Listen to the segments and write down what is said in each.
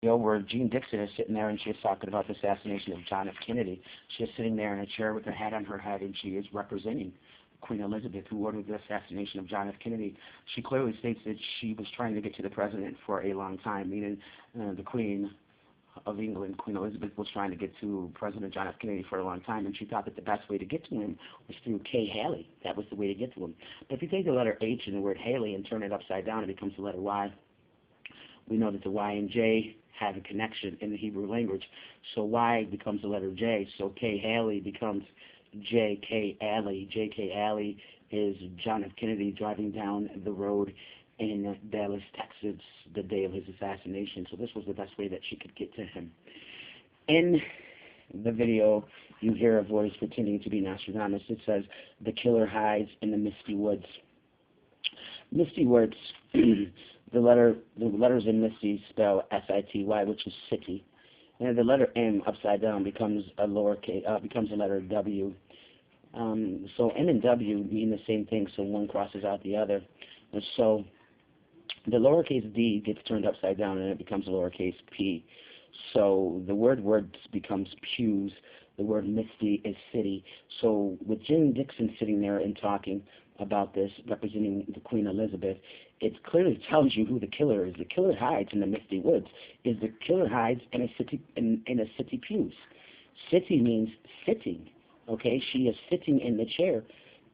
where Jean Dixon is sitting there and she is talking about the assassination of John F. Kennedy. She is sitting there in a chair with her hat on her head, and she is representing Queen Elizabeth, who ordered the assassination of John F. Kennedy. She clearly states that she was trying to get to the president for a long time, meaning the Queen of England, Queen Elizabeth, was trying to get to President John F. Kennedy for a long time, and she thought that the best way to get to him was through K. Haley. That was the way to get to him. But if you take the letter H in the word Haley and turn it upside down, it becomes the letter Y. We know that the Y and J have a connection in the Hebrew language. So Y becomes the letter J. So K. Haley becomes J.K. Alley. J.K. Alley is John F. Kennedy driving down the road in Dallas, Texas, the day of his assassination. So this was the best way that she could get to him. In the video, you hear a voice pretending to be Nostradamus. It says, "The killer hides in the misty woods." Misty woods, the letters in misty spell S-I-T-Y, which is city. And the letter M upside down becomes a becomes a letter W. So M and W mean the same thing, so one crosses out the other. And so the lowercase d gets turned upside down and it becomes a lowercase p. So the word words becomes pews. The word misty is city. So with Jim Dixon sitting there and talking about this, representing the Queen Elizabeth, it clearly tells you who the killer is. The killer hides in the misty woods. The killer hides in a city pews. City means sitting. Okay, she is sitting in the chair.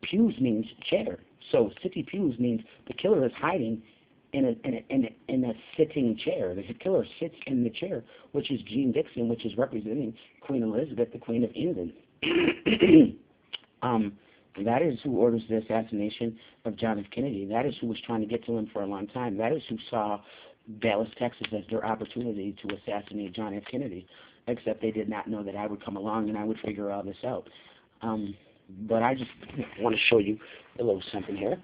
Pews means chair. So city pews means the killer is hiding in a sitting chair. The killer sits in the chair, which is Jean Dixon, which is representing Queen Elizabeth, the Queen of England. That is who orders the assassination of John F. Kennedy. That is who was trying to get to him for a long time. That is who saw Dallas, Texas as their opportunity to assassinate John F. Kennedy, except they did not know that I would come along and I would figure all this out. But I just want to show you a little something here,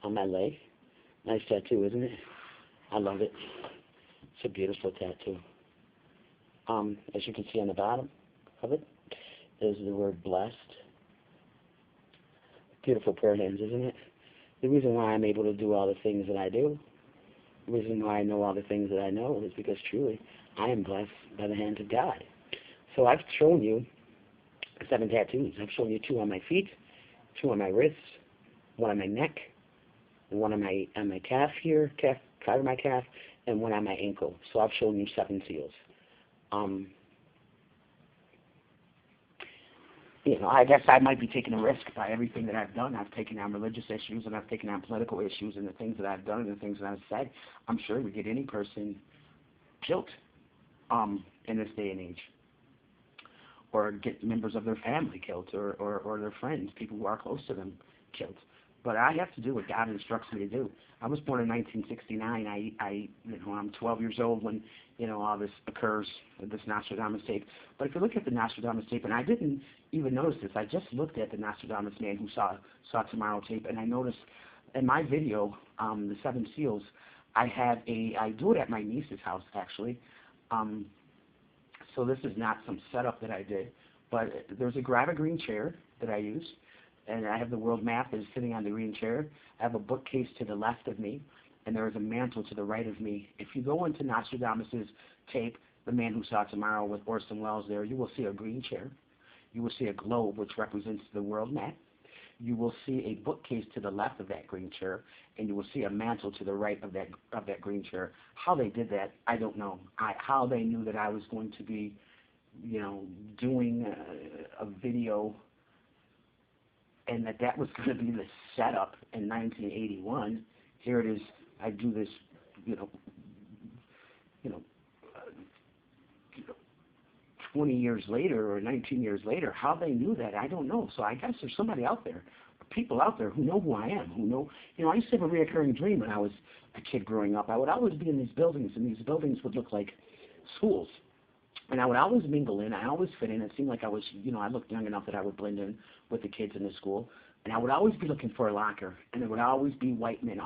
on my leg. Nice tattoo, isn't it? I love it. It's a beautiful tattoo. As you can see on the bottom of it is the word blessed. Beautiful prayer hands, isn't it? The reason why I'm able to do all the things that I do, the reason why I know all the things that I know is because truly I am blessed by the hands of God. So I've shown you 7 tattoos. I've shown you 2 on my feet, 2 on my wrists, 1 on my neck, 1 on my calf here, part of my calf, and 1 on my ankle. So I've shown you 7 seals. I guess I might be taking a risk by everything that I've done. I've taken on religious issues, and I've taken on political issues, and the things that I've done and the things that I've said. I'm sure we get any person killed in this day and age, or get members of their family killed, or their friends, people who are close to them, killed. But I have to do what God instructs me to do. I was born in 1969. I'm 12 years old when all this occurs, this Nostradamus tape. But if you look at the Nostradamus tape, and I didn't even notice this, I just looked at the Nostradamus man who saw tomorrow tape, and I noticed in my video, the 7 seals, I do it at my niece's house actually. So this is not some setup that I did, but there's a grab a green chair that I use, and I have the world map that is sitting on the green chair. I have a bookcase to the left of me, and there is a mantle to the right of me. If you go into Nostradamus's tape, The Man Who Saw Tomorrow with Orson Welles there, you will see a green chair. You will see a globe, which represents the world map. You will see a bookcase to the left of that green chair, and you will see a mantle to the right of that green chair. How they did that, I don't know. How they knew that I was going to be, doing a video, and that was going to be the setup in 1981. Here it is. I do this, 20 years later or 19 years later. How they knew that, I don't know. So I guess there's somebody out there, people out there who know who I am, who know. I used to have a recurring dream when I was a kid growing up. I would always be in these buildings, and these buildings would look like schools. And I would always mingle in. I always fit in. It seemed like I was, I looked young enough that I would blend in with the kids in the school. And I would always be looking for a locker. And there would always be white men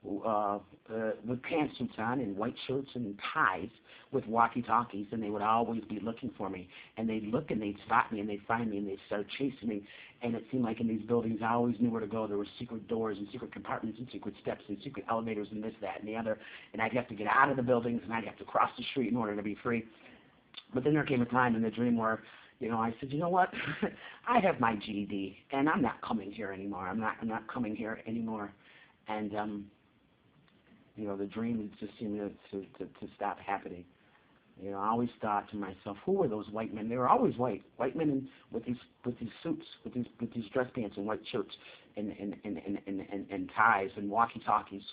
with pantsuits on and white shirts and ties with walkie-talkies, and they would always be looking for me. And they'd look and they'd spot me and they'd find me and they'd start chasing me. And it seemed like in these buildings I always knew where to go. There were secret doors and secret compartments and secret steps and secret elevators and this, that, and the other. And I'd have to get out of the buildings and I'd have to cross the street in order to be free. But then there came a time in the dream where, I said, you know what? I have my GED, and I'm not coming here anymore. I'm not coming here anymore. And the dream just seemed to stop happening. I always thought to myself, who were those white men? They were always white men with these suits, with these dress pants and white shirts and ties and walkie-talkies,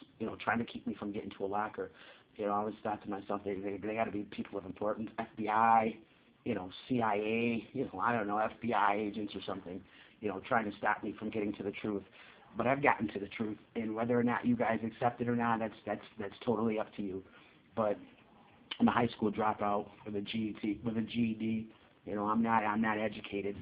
trying to keep me from getting to a locker. I always thought to myself, they got to be people of importance, FBI, CIA, I don't know, FBI agents or something, trying to stop me from getting to the truth. But I've gotten to the truth, and whether or not you guys accept it or not, that's totally up to you. But I'm a high school dropout with a GED. I'm not educated.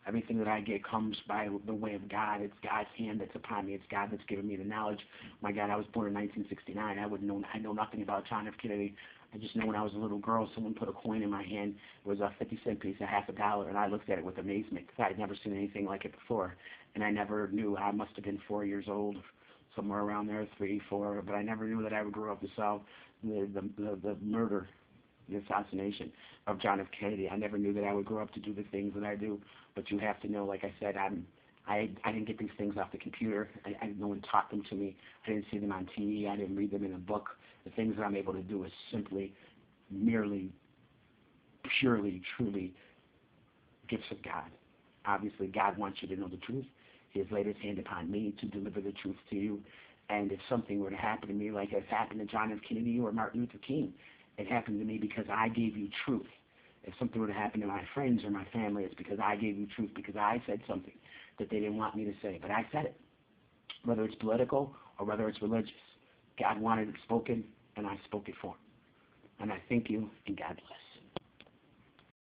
Everything that I get comes by the way of God. It's God's hand that's upon me. It's God that's given me the knowledge. My God, I was born in 1969. I know nothing about John F. Kennedy. I just know when I was a little girl, someone put a coin in my hand. It was a 50-cent piece, a half a dollar, and I looked at it with amazement because I had never seen anything like it before. And I never knew. I must have been 4 years old, somewhere around there, 3, 4. But I never knew that I would grow up to solve the murder, the assassination of John F. Kennedy. I never knew that I would grow up to do the things that I do. But you have to know, like I said, I didn't get these things off the computer. No one taught them to me. I didn't see them on TV. I didn't read them in a book. The things that I'm able to do is simply, merely, purely, truly gifts of God. Obviously, God wants you to know the truth. He has laid his hand upon me to deliver the truth to you. And if something were to happen to me like it happened to John F. Kennedy or Martin Luther King, it happened to me because I gave you truth. If something were to happen to my friends or my family, it's because I gave you truth, because I said something that they didn't want me to say. But I said it, whether it's political or whether it's religious. God wanted it spoken, and I spoke it for him. And I thank you, and God bless.